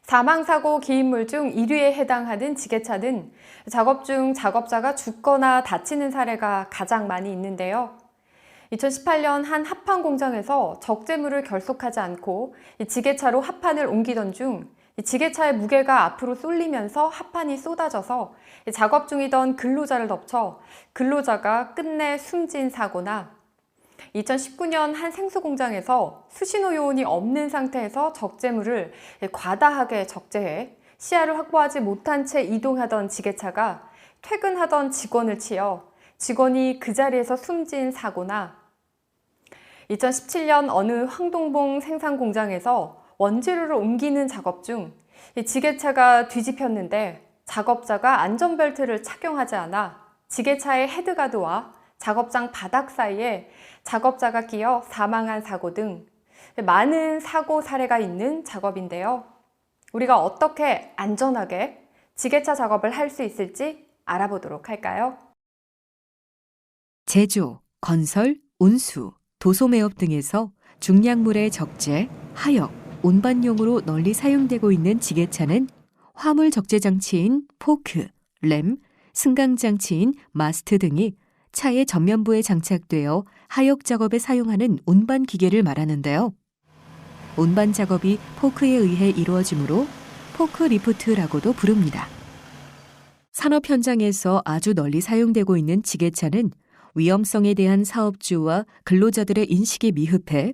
사망사고 기인물 중 1위에 해당하는 지게차는 작업 중 작업자가 죽거나 다치는 사례가 가장 많이 있는데요. 2018년 한 합판 공장에서 적재물을 결속하지 않고 지게차로 합판을 옮기던 중 지게차의 무게가 앞으로 쏠리면서 합판이 쏟아져서 작업 중이던 근로자를 덮쳐 근로자가 끝내 숨진 사고나 2019년 한 생수 공장에서 수신호 요원이 없는 상태에서 적재물을 과다하게 적재해 시야를 확보하지 못한 채 이동하던 지게차가 퇴근하던 직원을 치여 직원이 그 자리에서 숨진 사고나 2017년 어느 황동봉 생산 공장에서 원재료를 옮기는 작업 중 지게차가 뒤집혔는데 작업자가 안전벨트를 착용하지 않아 지게차의 헤드가드와 작업장 바닥 사이에 작업자가 끼어 사망한 사고 등 많은 사고 사례가 있는 작업인데요. 우리가 어떻게 안전하게 지게차 작업을 할 수 있을지 알아보도록 할까요? 제조, 건설, 운수, 도소매업 등에서 중량물의 적재, 하역, 운반용으로 널리 사용되고 있는 지게차는 화물 적재 장치인 포크, 램, 승강 장치인 마스트 등이 차의 전면부에 장착되어 하역 작업에 사용하는 운반 기계를 말하는데요. 운반 작업이 포크에 의해 이루어지므로 포크리프트라고도 부릅니다. 산업 현장에서 아주 널리 사용되고 있는 지게차는 위험성에 대한 사업주와 근로자들의 인식이 미흡해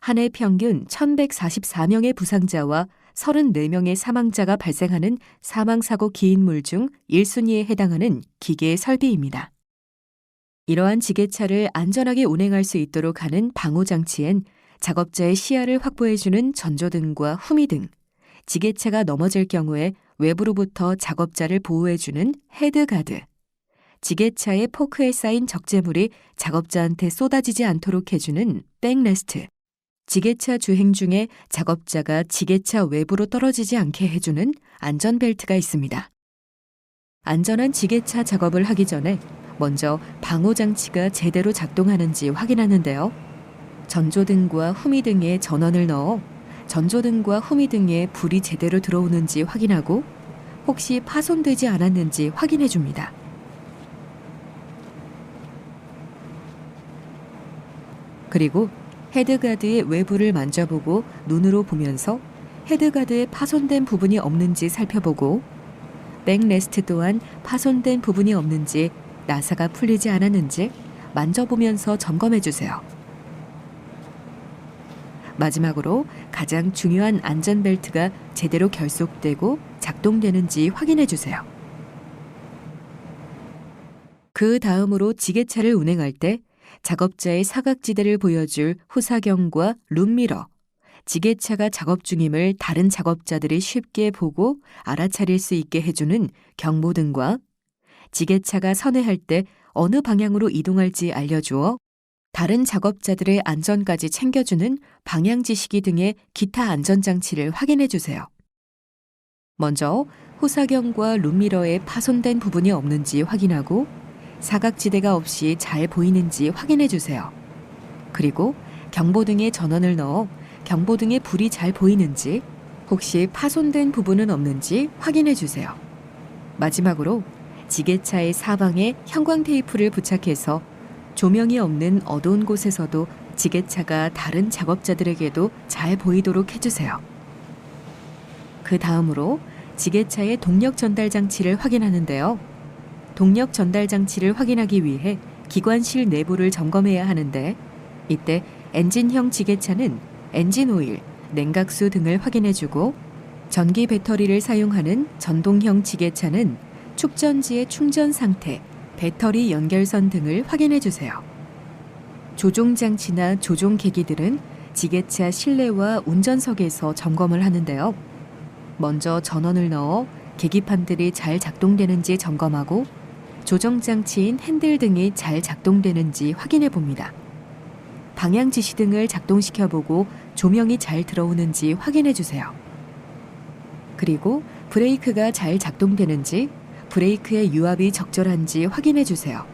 한 해 평균 1,144명의 부상자와 34명의 사망자가 발생하는 사망사고 기인물 중 1순위에 해당하는 기계의 설비입니다. 이러한 지게차를 안전하게 운행할 수 있도록 하는 방호장치엔 작업자의 시야를 확보해주는 전조등과 후미등, 지게차가 넘어질 경우에 외부로부터 작업자를 보호해주는 헤드가드, 지게차의 포크에 쌓인 적재물이 작업자한테 쏟아지지 않도록 해주는 백레스트, 지게차 주행 중에 작업자가 지게차 외부로 떨어지지 않게 해주는 안전벨트가 있습니다. 안전한 지게차 작업을 하기 전에 먼저 방호장치가 제대로 작동하는지 확인하는데요. 전조등과 후미등에 전원을 넣어 전조등과 후미등에 불이 제대로 들어오는지 확인하고 혹시 파손되지 않았는지 확인해 줍니다. 그리고 헤드가드의 외부를 만져보고 눈으로 보면서 헤드가드에 파손된 부분이 없는지 살펴보고 백레스트 또한 파손된 부분이 없는지 나사가 풀리지 않았는지 만져보면서 점검해 주세요. 마지막으로 가장 중요한 안전벨트가 제대로 결속되고 작동되는지 확인해 주세요. 그 다음으로 지게차를 운행할 때 작업자의 사각지대를 보여줄 후사경과 룸미러, 지게차가 작업 중임을 다른 작업자들이 쉽게 보고 알아차릴 수 있게 해주는 경보등과 지게차가 선회할 때 어느 방향으로 이동할지 알려주어 다른 작업자들의 안전까지 챙겨주는 방향지시기 등의 기타 안전장치를 확인해 주세요. 먼저 후사경과 룸미러에 파손된 부분이 없는지 확인하고 사각지대가 없이 잘 보이는지 확인해 주세요. 그리고 경보등에 전원을 넣어 경보등에 불이 잘 보이는지 혹시 파손된 부분은 없는지 확인해 주세요. 마지막으로 지게차의 사방에 형광 테이프를 부착해서 조명이 없는 어두운 곳에서도 지게차가 다른 작업자들에게도 잘 보이도록 해주세요. 그 다음으로 지게차의 동력 전달 장치를 확인하는데요. 동력 전달 장치를 확인하기 위해 기관실 내부를 점검해야 하는데 이때 엔진형 지게차는 엔진 오일, 냉각수 등을 확인해주고 전기 배터리를 사용하는 전동형 지게차는 축전지의 충전 상태, 배터리 연결선 등을 확인해 주세요. 조종장치나 조종계기들은 지게차 실내와 운전석에서 점검을 하는데요. 먼저 전원을 넣어 계기판들이 잘 작동되는지 점검하고 조정장치인 핸들 등이 잘 작동되는지 확인해 봅니다. 방향지시등을 작동시켜보고 조명이 잘 들어오는지 확인해 주세요. 그리고 브레이크가 잘 작동되는지 브레이크의 유압이 적절한지 확인해 주세요.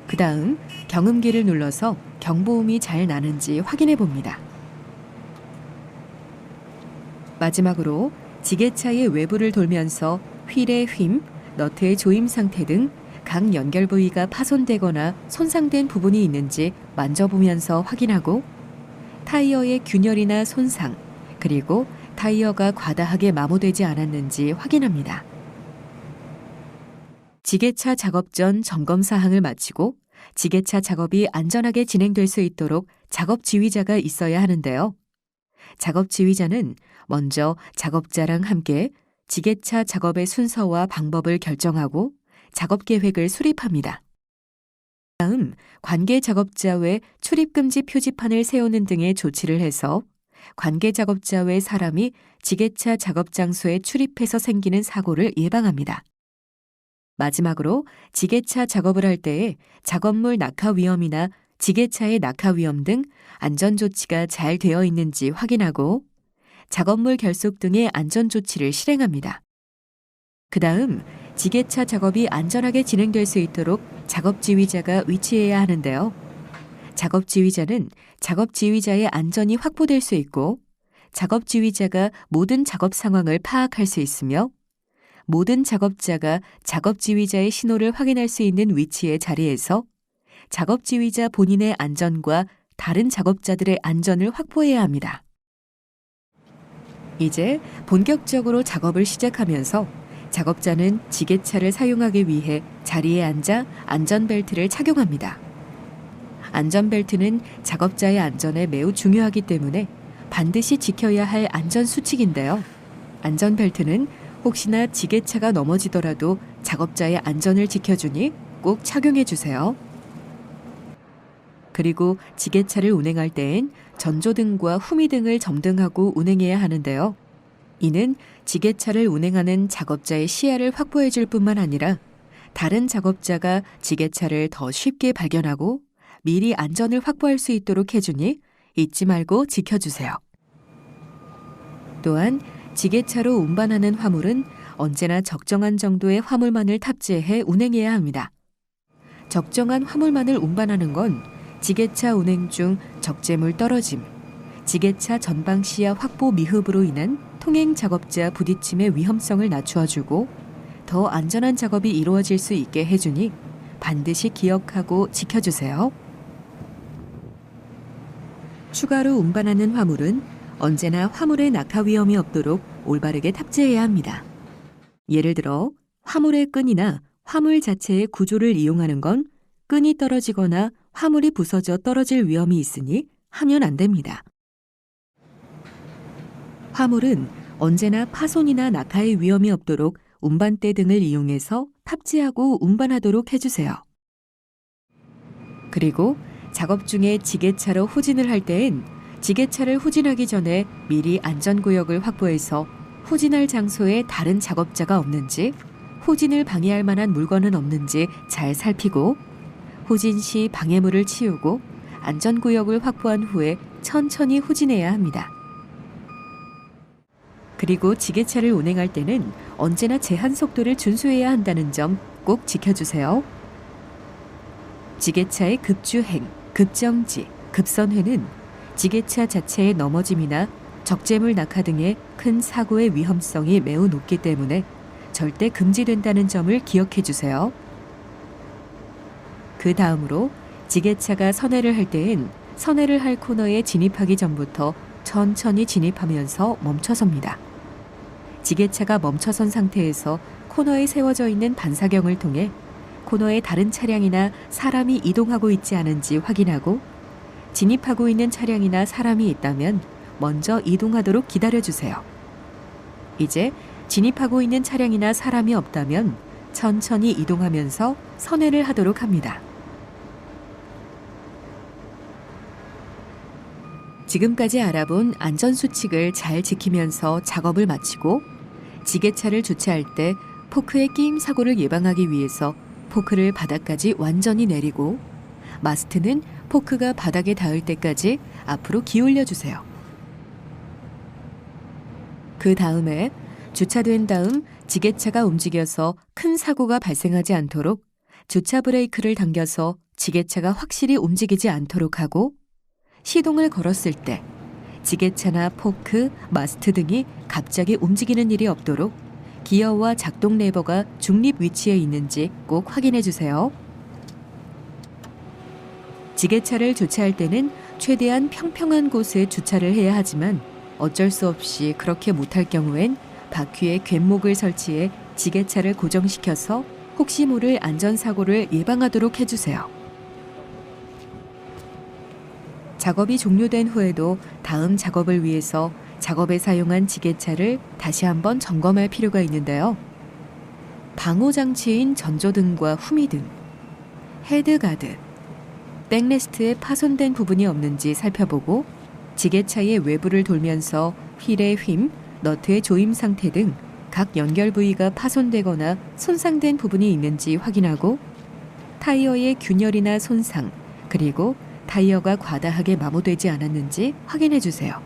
그 다음 경음기를 눌러서 경보음이 잘 나는지 확인해 봅니다. 마지막으로 지게차의 외부를 돌면서 휠의 휨, 너트의 조임 상태 등 각 연결 부위가 파손되거나 손상된 부분이 있는지 만져보면서 확인하고 타이어의 균열이나 손상, 그리고 타이어가 과다하게 마모되지 않았는지 확인합니다. 지게차 작업 전 점검 사항을 마치고 지게차 작업이 안전하게 진행될 수 있도록 작업 지휘자가 있어야 하는데요. 작업 지휘자는 먼저 작업자랑 함께 지게차 작업의 순서와 방법을 결정하고 작업 계획을 수립합니다. 다음 관계 작업자 외 출입 금지 표지판을 세우는 등의 조치를 해서 관계 작업자 외 사람이 지게차 작업 장소에 출입해서 생기는 사고를 예방합니다. 마지막으로 지게차 작업을 할 때에 작업물 낙하 위험이나 지게차의 낙하 위험 등 안전 조치가 잘 되어 있는지 확인하고 작업물 결속 등의 안전 조치를 실행합니다. 그 다음 지게차 작업이 안전하게 진행될 수 있도록 작업 지휘자가 위치해야 하는데요. 작업 지휘자는 작업 지휘자의 안전이 확보될 수 있고 작업 지휘자가 모든 작업 상황을 파악할 수 있으며 모든 작업자가 작업 지휘자의 신호를 확인할 수 있는 위치의 자리에서 작업 지휘자 본인의 안전과 다른 작업자들의 안전을 확보해야 합니다. 이제 본격적으로 작업을 시작하면서 작업자는 지게차를 사용하기 위해 자리에 앉아 안전벨트를 착용합니다. 안전벨트는 작업자의 안전에 매우 중요하기 때문에 반드시 지켜야 할 안전수칙인데요. 안전벨트는 혹시나 지게차가 넘어지더라도 작업자의 안전을 지켜주니 꼭 착용해 주세요. 그리고 지게차를 운행할 때엔 전조등과 후미등을 점등하고 운행해야 하는데요. 이는 지게차를 운행하는 작업자의 시야를 확보해 줄 뿐만 아니라 다른 작업자가 지게차를 더 쉽게 발견하고 미리 안전을 확보할 수 있도록 해주니 잊지 말고 지켜주세요. 또한 지게차로 운반하는 화물은 언제나 적정한 정도의 화물만을 탑재해 운행해야 합니다. 적정한 화물만을 운반하는 건 지게차 운행 중 적재물 떨어짐, 지게차 전방 시야 확보 미흡으로 인한 통행 작업자 부딪힘의 위험성을 낮추어주고 더 안전한 작업이 이루어질 수 있게 해주니 반드시 기억하고 지켜주세요. 추가로 운반하는 화물은 언제나 화물의 낙하 위험이 없도록 올바르게 탑재해야 합니다. 예를 들어 화물의 끈이나 화물 자체의 구조를 이용하는 건 끈이 떨어지거나 화물이 부서져 떨어질 위험이 있으니 하면 안 됩니다. 화물은 언제나 파손이나 낙하의 위험이 없도록 운반대 등을 이용해서 탑재하고 운반하도록 해주세요. 그리고 작업 중에 지게차로 후진을 할 때엔 지게차를 후진하기 전에 미리 안전구역을 확보해서 후진할 장소에 다른 작업자가 없는지, 후진을 방해할 만한 물건은 없는지 잘 살피고 후진 시 방해물을 치우고 안전구역을 확보한 후에 천천히 후진해야 합니다. 그리고 지게차를 운행할 때는 언제나 제한 속도를 준수해야 한다는 점 꼭 지켜주세요. 지게차의 급주행, 급정지, 급선회는 지게차 자체의 넘어짐이나 적재물 낙하 등의 큰 사고의 위험성이 매우 높기 때문에 절대 금지된다는 점을 기억해 주세요. 그 다음으로 지게차가 선회를 할 때엔 선회를 할 코너에 진입하기 전부터 천천히 진입하면서 멈춰섭니다. 지게차가 멈춰선 상태에서 코너에 세워져 있는 반사경을 통해 코너에 다른 차량이나 사람이 이동하고 있지 않은지 확인하고 진입하고 있는 차량이나 사람이 있다면 먼저 이동하도록 기다려주세요. 이제 진입하고 있는 차량이나 사람이 없다면 천천히 이동하면서 선회를 하도록 합니다. 지금까지 알아본 안전수칙을 잘 지키면서 작업을 마치고 지게차를 주차할 때 포크의 끼임 사고를 예방하기 위해서 포크를 바닥까지 완전히 내리고 마스트는 포크가 바닥에 닿을 때까지 앞으로 기울여 주세요. 그 다음에 주차된 다음 지게차가 움직여서 큰 사고가 발생하지 않도록 주차 브레이크를 당겨서 지게차가 확실히 움직이지 않도록 하고 시동을 걸었을 때 지게차나 포크, 마스트 등이 갑자기 움직이는 일이 없도록 기어와 작동 레버가 중립 위치에 있는지 꼭 확인해 주세요. 지게차를 주차할 때는 최대한 평평한 곳에 주차를 해야 하지만 어쩔 수 없이 그렇게 못할 경우엔 바퀴에 괸목을 설치해 지게차를 고정시켜서 혹시 모를 안전사고를 예방하도록 해주세요. 작업이 종료된 후에도 다음 작업을 위해서 작업에 사용한 지게차를 다시 한번 점검할 필요가 있는데요. 방호장치인 전조등과 후미등, 헤드가드, 백레스트에 파손된 부분이 없는지 살펴보고 지게차의 외부를 돌면서 휠의 휨, 너트의 조임 상태 등 각 연결 부위가 파손되거나 손상된 부분이 있는지 확인하고 타이어의 균열이나 손상, 그리고 타이어가 과다하게 마모되지 않았는지 확인해 주세요.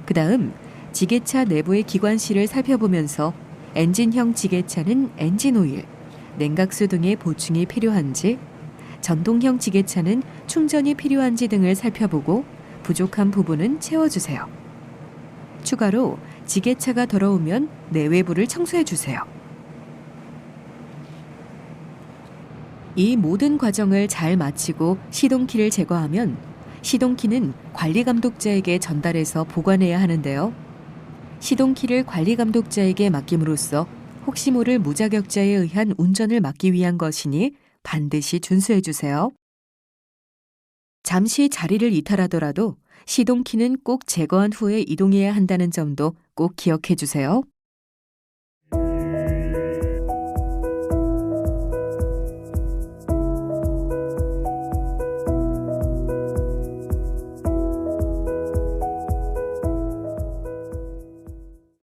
그 다음 지게차 내부의 기관실을 살펴보면서 엔진형 지게차는 엔진 오일, 냉각수 등의 보충이 필요한지, 전동형 지게차는 충전이 필요한지 등을 살펴보고 부족한 부분은 채워주세요. 추가로 지게차가 더러우면 내외부를 청소해 주세요. 이 모든 과정을 잘 마치고 시동키를 제거하면 시동키는 관리감독자에게 전달해서 보관해야 하는데요. 시동키를 관리감독자에게 맡김으로써 혹시 모를 무자격자에 의한 운전을 막기 위한 것이니 반드시 준수해 주세요. 잠시 자리를 이탈하더라도 시동키는 꼭 제거한 후에 이동해야 한다는 점도 꼭 기억해 주세요.